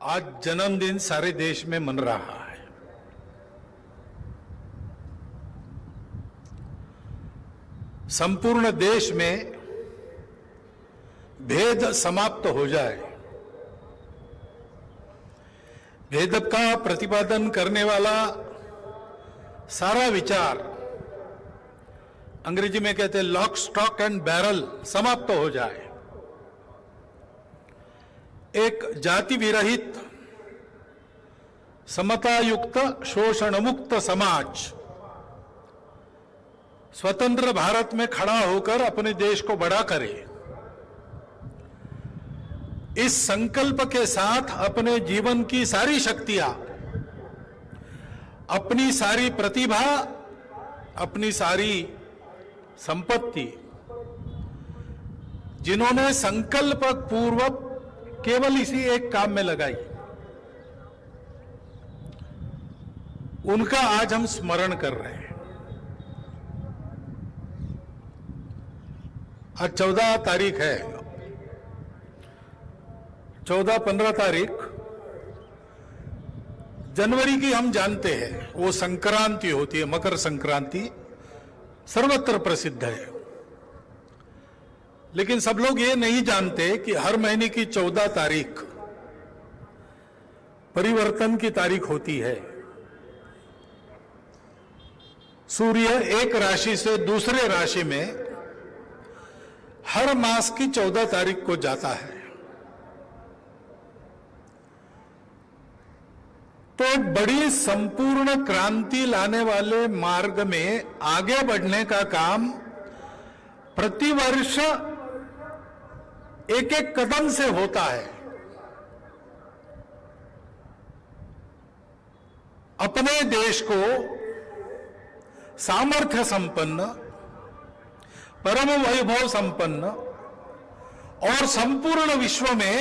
आज जन्मदिन सारे देश में मन रहा है। संपूर्ण देश में भेद समाप्त हो जाए, भेद का प्रतिपादन करने वाला सारा विचार, अंग्रेजी में कहते हैं लॉक स्टॉक एंड बैरल, समाप्त हो जाए। एक जाति विरहित, समतायुक्त, शोषण मुक्त समाज स्वतंत्र भारत में खड़ा होकर अपने देश को बड़ा करे, इस संकल्प के साथ अपने जीवन की सारी शक्तियां, अपनी सारी प्रतिभा, अपनी सारी संपत्ति, जिन्होंने संकल्प पूर्वक केवल इसी एक काम में लगाई, उनका आज हम स्मरण कर रहे हैं। आज 14 तारीख है, 14-15 तारीख जनवरी की हम जानते हैं, वो संक्रांति होती है, मकर संक्रांति सर्वत्र प्रसिद्ध है। लेकिन सब लोग ये नहीं जानते कि हर महीने की 14 तारीख परिवर्तन की तारीख होती है। सूर्य एक राशि से दूसरे राशि में हर मास की 14 तारीख को जाता है। तो बड़ी संपूर्ण क्रांति लाने वाले मार्ग में आगे बढ़ने का काम प्रतिवर्ष एक एक कदम से होता है। अपने देश को सामर्थ्य संपन्न, परम वैभव संपन्न और संपूर्ण विश्व में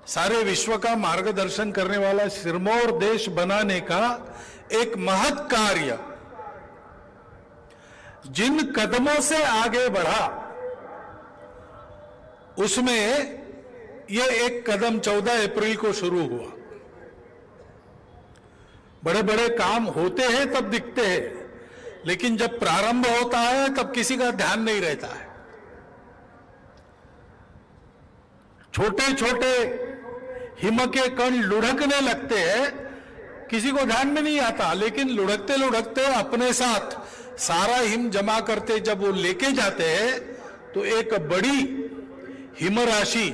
सारे विश्व का मार्गदर्शन करने वाला सिरमौर देश बनाने का एक महत् कार्य जिन कदमों से आगे बढ़ा, उसमें यह एक कदम 14 अप्रैल को शुरू हुआ। बड़े बड़े काम होते हैं तब दिखते हैं, लेकिन जब प्रारंभ होता है तब किसी का ध्यान नहीं रहता है। छोटे छोटे हिम के कण लुढ़कने लगते हैं, किसी को ध्यान में नहीं आता, लेकिन लुढ़कते लुढ़कते अपने साथ सारा हिम जमा करते जब वो लेके जाते हैं तो एक बड़ी हिम राशि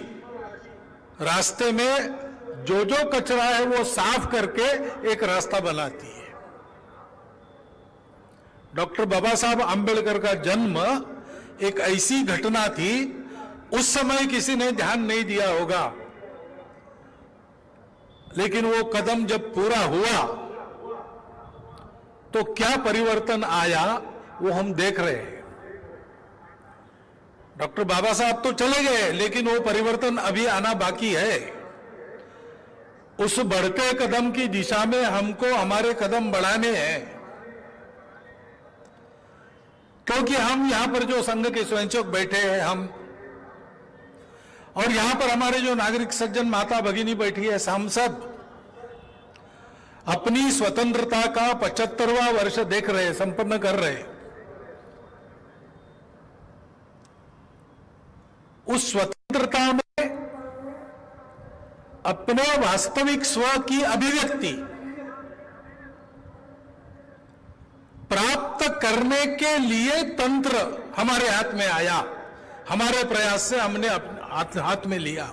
रास्ते में जो जो कचरा है वो साफ करके एक रास्ता बनाती है। डॉक्टर बाबा साहब आंबेडकर का जन्म एक ऐसी घटना थी, उस समय किसी ने ध्यान नहीं दिया होगा, लेकिन वो कदम जब पूरा हुआ तो क्या परिवर्तन आया वो हम देख रहे हैं। डॉक्टर बाबा साहब तो चले गए, लेकिन वो परिवर्तन अभी आना बाकी है। उस बढ़ते कदम की दिशा में हमको हमारे कदम बढ़ाने हैं, क्योंकि हम यहां पर जो संघ के स्वयंसेवक बैठे हैं, हम और यहां पर हमारे जो नागरिक सज्जन माता भगिनी बैठी है, हम सब अपनी स्वतंत्रता का 75वां वर्ष देख रहे हैं, संपन्न कर रहे हैं। उस स्वतंत्रता में अपने वास्तविक स्व की अभिव्यक्ति प्राप्त करने के लिए तंत्र हमारे हाथ में आया, हमारे प्रयास से हमने हाथ में लिया।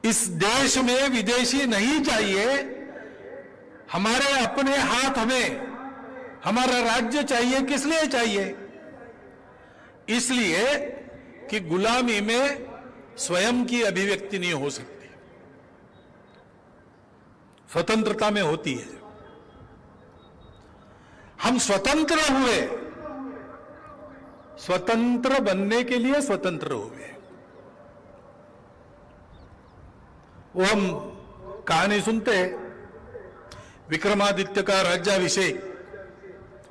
इस देश में विदेशी नहीं चाहिए, हमारे अपने हाथ में हमारा राज्य चाहिए। किस लिए चाहिए? इसलिए कि गुलामी में स्वयं की अभिव्यक्ति नहीं हो सकती, स्वतंत्रता में होती है। हम स्वतंत्र हुए, स्वतंत्र बनने के लिए स्वतंत्र हुए। वो हम कहानी सुनते हैं, विक्रमादित्य का राज्याभिषेक,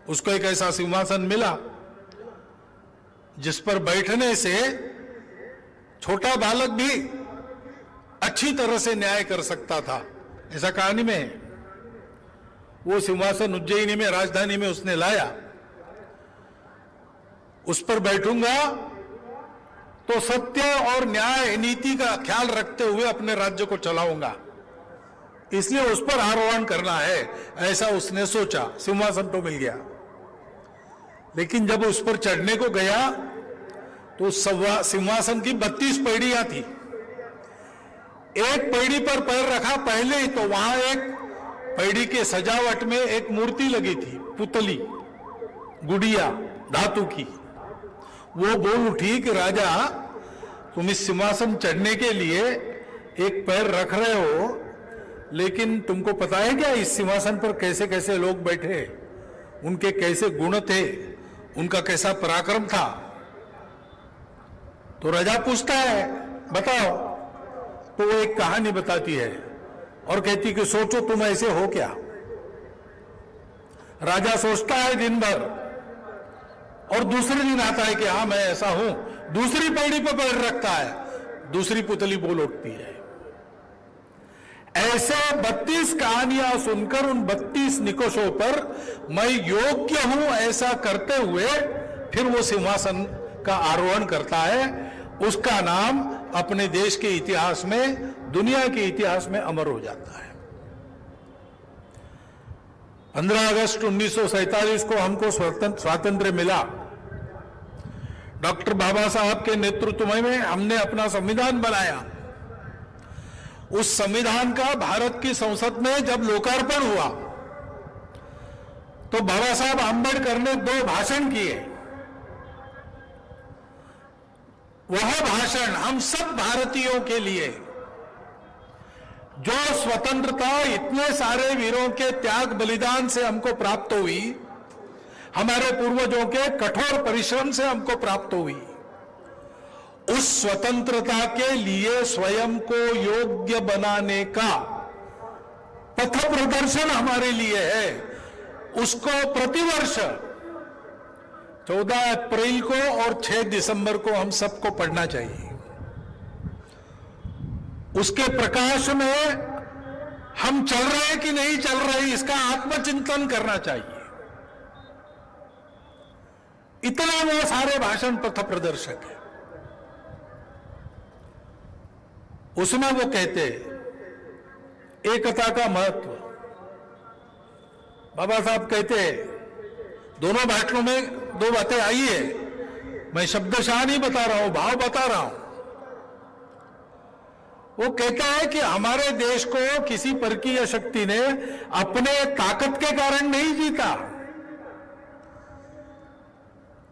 उसको एक ऐसा सिंहासन मिला जिस पर बैठने से छोटा बालक भी अच्छी तरह से न्याय कर सकता था, ऐसा कहानी में है। वो सिंहासन उज्जैनी में, राजधानी में उसने लाया, उस पर बैठूंगा तो सत्य और न्याय नीति का ख्याल रखते हुए अपने राज्य को चलाऊंगा, इसलिए उस पर आरोहण करना है, ऐसा उसने सोचा। सिंहासन तो मिल गया, लेकिन जब उस पर चढ़ने को गया तो सिंहासन की 32 पैड़ियां थी। एक पैड़ी पर पैर रखा पहले ही तो वहां एक पैड़ी के सजावट में एक मूर्ति लगी थी, पुतली, गुड़िया धातु की। वो बोल उठी कि राजा, तुम इस सिंहासन चढ़ने के लिए एक पैर रख रहे हो, लेकिन तुमको पता है क्या इस सिंहासन पर कैसे कैसे लोग बैठे, उनके कैसे गुण थे, उनका कैसा पराक्रम था? तो राजा पूछता है, बताओ। तो वो एक कहानी बताती है और कहती कि सोचो तुम ऐसे हो क्या। राजा सोचता है दिन भर और दूसरे दिन आता है कि हाँ मैं ऐसा हूं, दूसरी पैड़ी पर पैर रखता है, दूसरी पुतली बोल उठती है। ऐसे 32 कहानियां सुनकर उन 32 निकोषों पर मैं योग्य हूं ऐसा करते हुए फिर वो सिंहासन का आरोहण करता है। उसका नाम अपने देश के इतिहास में, दुनिया के इतिहास में अमर हो जाता है। 15 अगस्त 1947 को हमको स्वातंत्र्य मिला। डॉक्टर बाबा साहब के नेतृत्व में हमने अपना संविधान बनाया। उस संविधान का भारत की संसद में जब लोकार्पण हुआ तो बाबा साहब आंबेडकर ने 2 भाषण किए। वह भाषण हम सब भारतीयों के लिए, जो स्वतंत्रता इतने सारे वीरों के त्याग बलिदान से हमको प्राप्त हुई, हमारे पूर्वजों के कठोर परिश्रम से हमको प्राप्त हुई, उस स्वतंत्रता के लिए स्वयं को योग्य बनाने का पथ प्रदर्शन हमारे लिए है। उसको प्रतिवर्ष 14 अप्रैल को और 6 दिसंबर को हम सबको पढ़ना चाहिए। उसके प्रकाश में हम चल रहे हैं कि नहीं चल रहे, इसका आत्मचिंतन करना चाहिए। इतना वो सारे भाषण पथ प्रदर्शक है। उसमें वो कहते एकता का महत्व। बाबा साहब कहते दोनों भाषणों में 2 बातें आई है, मैं शब्दशाह नहीं बता रहा हूं, भाव बता रहा हूं। वो कहता है कि हमारे देश को किसी परकीय शक्ति ने अपने ताकत के कारण नहीं जीता,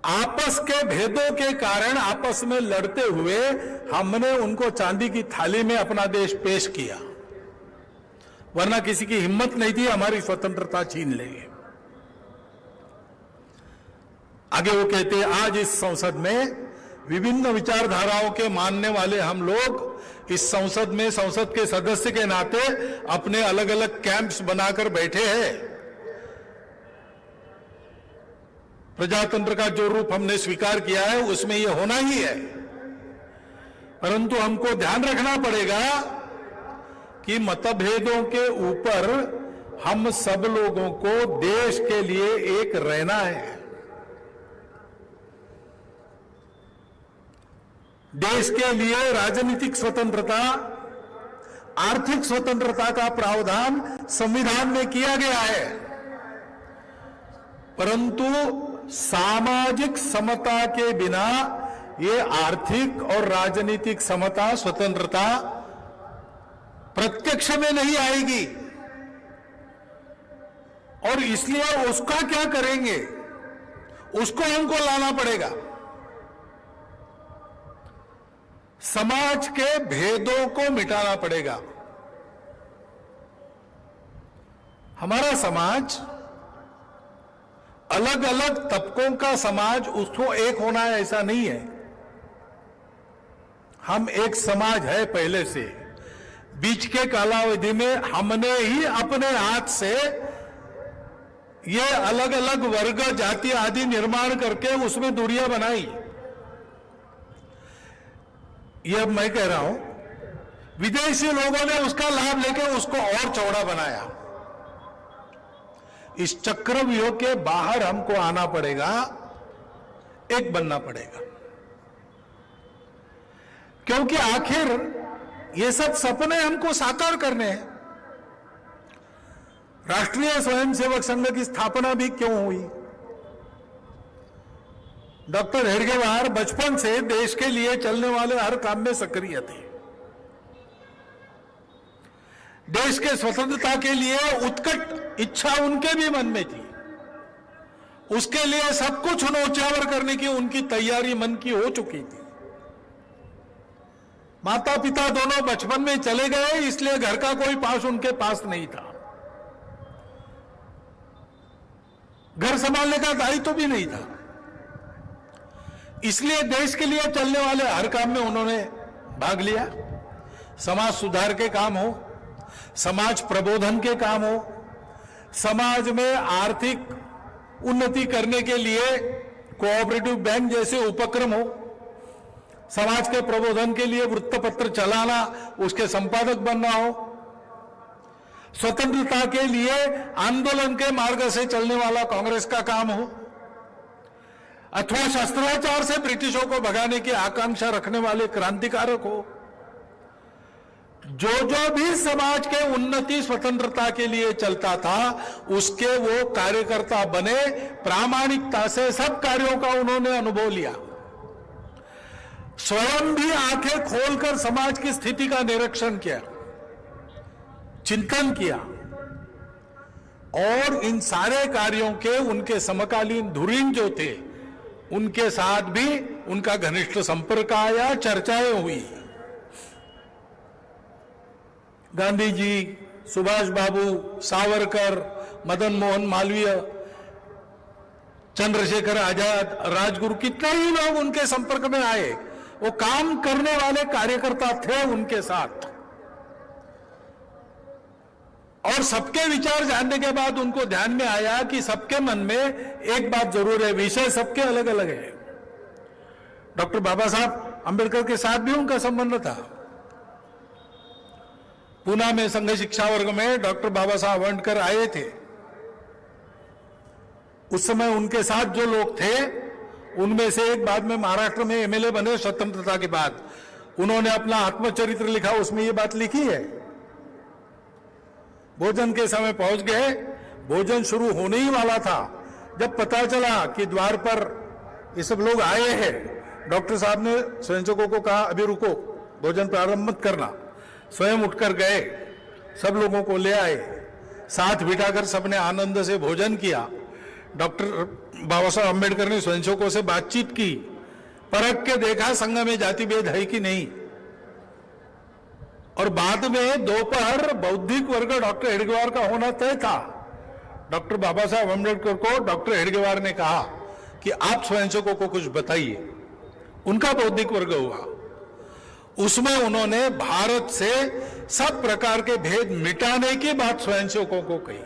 आपस के भेदों के कारण आपस में लड़ते हुए हमने उनको चांदी की थाली में अपना देश पेश किया, वरना किसी की हिम्मत नहीं थी हमारी स्वतंत्रता छीन लेंगे। आगे वो कहते हैं आज इस संसद में विभिन्न विचारधाराओं के मानने वाले हम लोग इस संसद में संसद के सदस्य के नाते अपने अलग अलग कैंप्स बनाकर बैठे हैं। प्रजातंत्र का जो रूप हमने स्वीकार किया है उसमें यह होना ही है, परंतु हमको ध्यान रखना पड़ेगा कि मतभेदों के ऊपर हम सब लोगों को देश के लिए एक रहना है। देश के लिए राजनीतिक स्वतंत्रता, आर्थिक स्वतंत्रता का प्रावधान संविधान में किया गया है, परंतु सामाजिक समता के बिना ये आर्थिक और राजनीतिक समता, स्वतंत्रता प्रत्यक्ष में नहीं आएगी। और इसलिए उसका क्या करेंगे, उसको हमको लाना पड़ेगा। समाज के भेदों को मिटाना पड़ेगा। हमारा समाज अलग अलग तबकों का समाज, उसको एक होना है ऐसा नहीं है। हम एक समाज है पहले से। बीच के कालावधि में हमने ही अपने हाथ से ये अलग अलग वर्ग, जाति आदि निर्माण करके उसमें दूरियां बनाई। ये अब मैं कह रहा हूं, विदेशी लोगों ने उसका लाभ लेकर उसको और चौड़ा बनाया। इस चक्रव्यूह के बाहर हमको आना पड़ेगा, एक बनना पड़ेगा, क्योंकि आखिर ये सब सपने हमको साकार करने हैं। राष्ट्रीय स्वयंसेवक संघ की स्थापना भी क्यों हुई? डॉक्टर हेडगेवार बचपन से देश के लिए चलने वाले हर काम में सक्रिय थे। देश के स्वतंत्रता के लिए उत्कट इच्छा उनके भी मन में थी। उसके लिए सब कुछ न्योछावर करने की उनकी तैयारी मन की हो चुकी थी। माता पिता दोनों बचपन में चले गए, इसलिए घर का कोई पास उनके पास नहीं था। घर संभालने का दायित्व भी नहीं था, इसलिए देश के लिए चलने वाले हर काम में उन्होंने भाग लिया। समाज सुधार के काम हो, समाज प्रबोधन के काम हो, समाज में आर्थिक उन्नति करने के लिए कोऑपरेटिव बैंक जैसे उपक्रम हो, समाज के प्रबोधन के लिए वृत्तपत्र चलाना, उसके संपादक बनना हो, स्वतंत्रता के लिए आंदोलन के मार्ग से चलने वाला कांग्रेस का काम हो, अथवा शस्त्राचार से ब्रिटिशों को भगाने की आकांक्षा रखने वाले क्रांतिकारक हो, जो जो भी समाज के उन्नति स्वतंत्रता के लिए चलता था उसके वो कार्यकर्ता बने। प्रामाणिकता से सब कार्यों का उन्होंने अनुभव लिया। स्वयं भी आंखें खोलकर समाज की स्थिति का निरीक्षण किया, चिंतन किया, और इन सारे कार्यों के उनके समकालीन धुरीण जो थे उनके साथ भी उनका घनिष्ठ संपर्क आया, चर्चाएं हुई। गांधी जी, सुभाष बाबू, सावरकर, मदन मोहन मालवीय, चंद्रशेखर आजाद, राजगुरु, कितने ही लोग उनके संपर्क में आए। वो काम करने वाले कार्यकर्ता थे उनके साथ, और सबके विचार जानने के बाद उनको ध्यान में आया कि सबके मन में एक बात जरूर है, विषय सबके अलग अलग है। डॉक्टर बाबा साहब अंबेडकर के साथ भी उनका संबंध था। पूना में संघ शिक्षा वर्ग में डॉक्टर बाबा साहब अम्बेडकर आए थे। उस समय उनके साथ जो लोग थे उनमें से एक बाद में महाराष्ट्र में एमएलए बने स्वतंत्रता के बाद। उन्होंने अपना आत्मचरित्र लिखा, उसमें ये बात लिखी है। भोजन के समय पहुंच गए, भोजन शुरू होने ही वाला था, जब पता चला कि द्वार पर ये सब लोग आए हैं। डॉक्टर साहब ने स्वयंसेवकों को कहा, अभी रुको, भोजन प्रारंभ मत करना। स्वयं उठकर गए, सब लोगों को ले आए, साथ बिठाकर सबने आनंद से भोजन किया। डॉक्टर बाबा साहब अम्बेडकर ने स्वयंसेवकों से बातचीत की, परख के देखा संघ में जाति भेद है कि नहीं। और बाद में दोपहर बौद्धिक वर्ग डॉक्टर हेडगेवार का होना तय था। डॉक्टर बाबा साहब अम्बेडकर को डॉक्टर हेडगेवार ने कहा कि आप स्वयंसेवकों को कुछ बताइए। उनका बौद्धिक वर्ग हुआ। उसमें उन्होंने भारत से सब प्रकार के भेद मिटाने की बात स्वयंसेवकों को कही।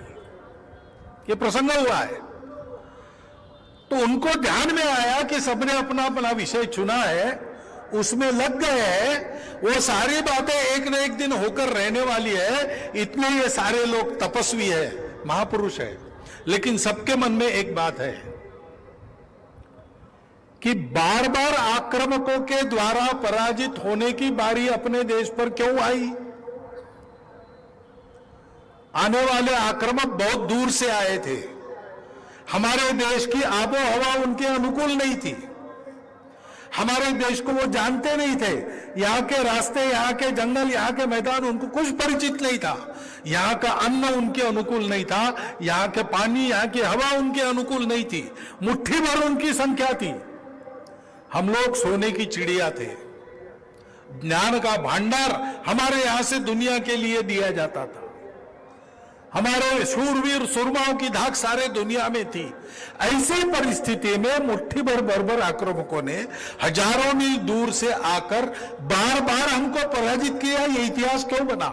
ये प्रसंग हुआ है। तो उनको ध्यान में आया कि सबने अपना अपना विषय चुना है, उसमें लग गए हैं। वो सारी बातें एक न एक दिन होकर रहने वाली है, इतने ये सारे लोग तपस्वी है, महापुरुष है। लेकिन सबके मन में एक बात है कि बार बार आक्रामकों के द्वारा पराजित होने की बारी अपने देश पर क्यों आई? आने वाले आक्रामक बहुत दूर से आए थे। हमारे देश की आबो हवा उनके अनुकूल नहीं थी। हमारे देश को वो जानते नहीं थे। यहाँ के रास्ते, यहाँ के जंगल, यहाँ के मैदान उनको कुछ परिचित नहीं था। यहाँ का अन्न उनके अनुकूल नहीं था। यहाँ के पानी, यहाँ की हवा उनके अनुकूल नहीं थी। मुट्ठी भर उनकी संख्या थी। हम लोग सोने की चिड़िया थे। ज्ञान का भंडार हमारे यहां से दुनिया के लिए दिया जाता था। हमारे शूरवीर सुरमाओं की धाक सारे दुनिया में थी। ऐसी परिस्थिति में मुट्ठी भर बर्बर आक्रामकों ने हजारों मील दूर से आकर बार बार हमको पराजित किया। ये इतिहास क्यों बना?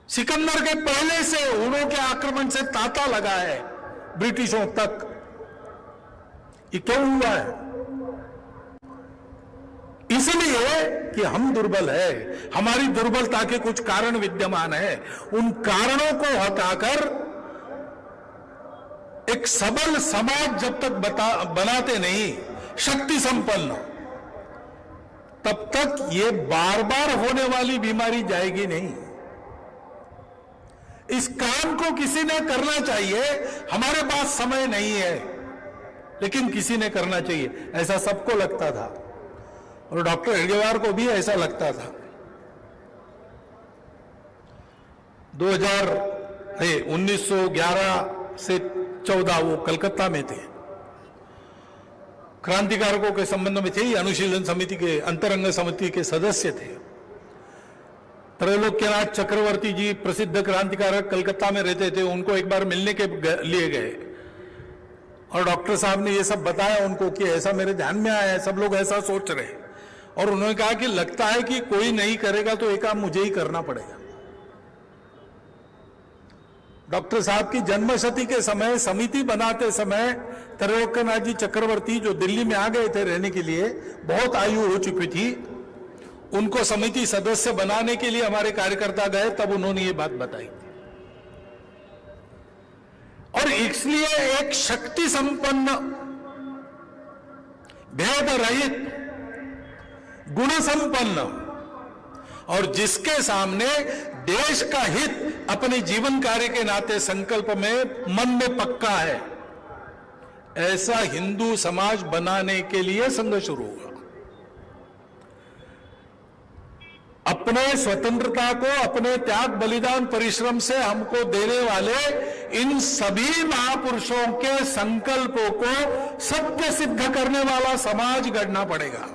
सिकंदर के पहले से उन्हों के आक्रमण से तांता लगा है ब्रिटिशों तक। ये क्यों हुआ है? इसलिए कि हम दुर्बल है, हमारी दुर्बलता के कुछ कारण विद्यमान है। उन कारणों को हटाकर एक सबल समाज जब तक बनाते नहीं, शक्ति संपन्न, तब तक ये बार बार होने वाली बीमारी जाएगी नहीं। इस काम को किसी ने करना चाहिए। हमारे पास समय नहीं है, लेकिन किसी ने करना चाहिए, ऐसा सबको लगता था और डॉक्टर हेडगेवार को भी ऐसा लगता था। 1911 से 14 वो कलकत्ता में थे, क्रांतिकारकों के संबंध में थे, अनुशीलन समिति के, अंतरंग समिति के सदस्य थे। त्रैलोक्यनाथ चक्रवर्ती जी प्रसिद्ध क्रांतिकारक कलकत्ता में रहते थे, उनको एक बार मिलने के लिए गए और डॉक्टर साहब ने ये सब बताया उनको कि ऐसा मेरे ध्यान में आया है, सब लोग ऐसा सोच रहे हैं। और उन्होंने कहा कि लगता है कि कोई नहीं करेगा तो ये काम मुझे ही करना पड़ेगा। डॉक्टर साहब की जन्मशती के समय, समिति बनाते समय, त्रैलोक्यनाथ जी चक्रवर्ती जो दिल्ली में आ गए थे रहने के लिए, बहुत आयु हो चुकी थी, उनको समिति सदस्य बनाने के लिए हमारे कार्यकर्ता गए, तब उन्होंने ये बात बताई थी। और इसलिए एक शक्ति संपन्न, भेद रहित, गुण संपन्न और जिसके सामने देश का हित अपने जीवन कार्य के नाते संकल्प में मन में पक्का है, ऐसा हिंदू समाज बनाने के लिए संघर्ष शुरू हुआ। अपने स्वतंत्रता को अपने त्याग बलिदान परिश्रम से हमको देने वाले इन सभी महापुरुषों के संकल्पों को सत्य सिद्ध करने वाला समाज गढ़ना पड़ेगा।